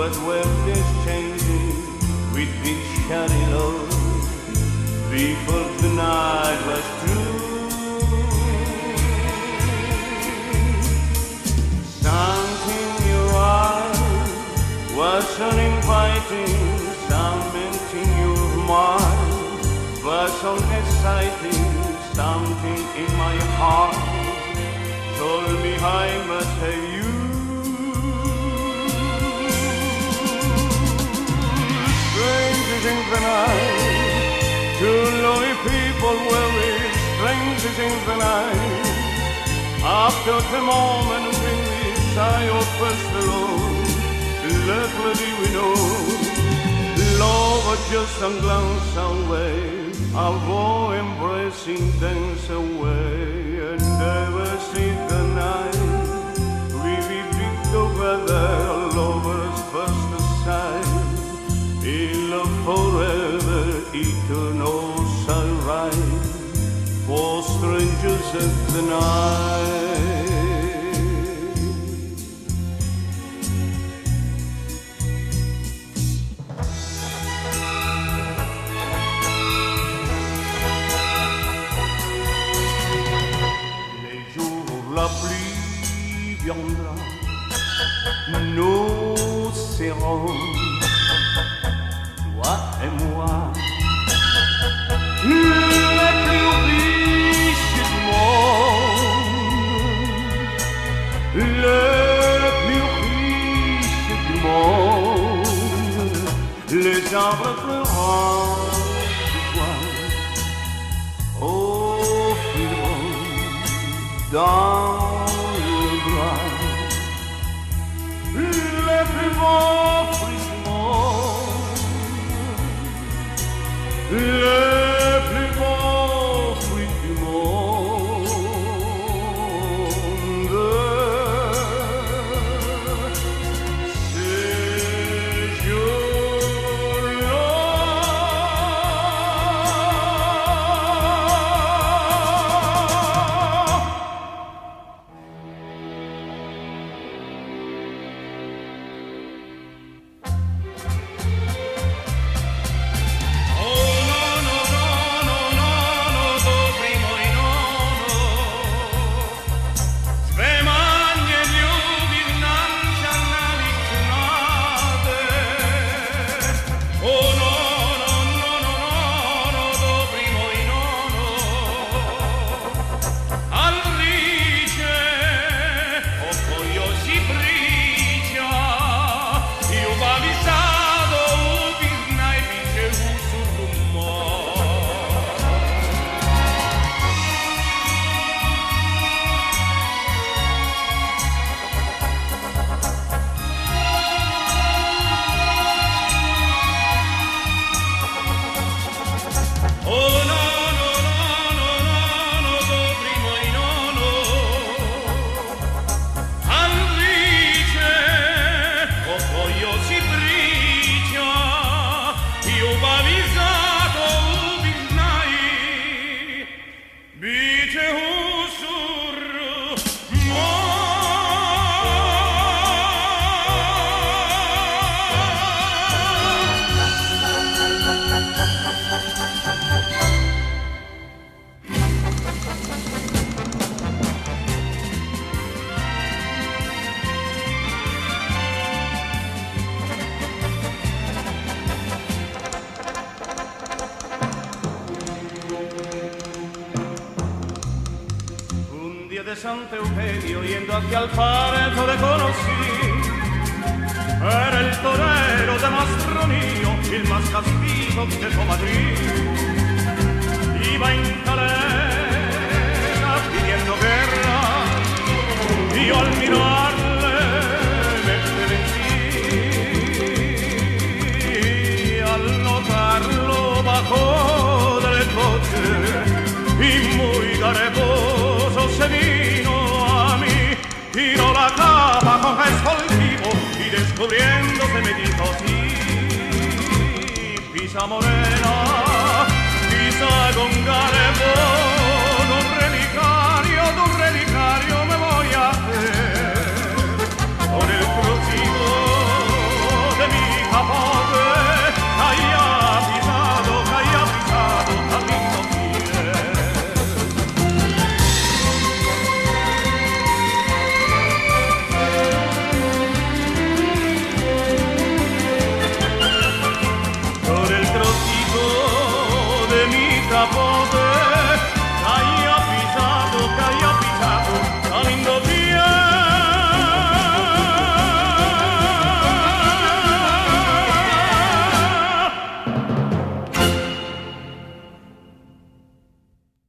But wealth is changing with this shiny love. Before the night was through, something in your eyes was uninviting, something in your mind was unexciting, something in my heart told me I must have you. Strangers in the night, two lonely people weary, strangers in the night. After the moment when we saw your first alone, luckily we know love was just a glance away, our embracing dance away, and never see the night we be together, lovers first sight, in love forever, eternal sunrise, for strangers at the night. La pluie viendra, nous serons, toi et moi, les plus riches du monde, les plus riches du monde, les arbres pleurants du bois, offriront dans le bras les plus beaux fruits du monde, les plus beaux fruits du monde. Ces jours-là, de Santo Eugenio, yendo hacia el Parezo le conocí. Era el torero de Mastronillo, el más castizo de Madrid. Iba en calera pidiendo guerra, y yo al mirarle me estremecí. Al notarlo bajó del coche y muy gareboso se vino a mí, tiró la capa con gesto altivo y descubriéndose me dijo sí, pisa morena, pisa con gareboso.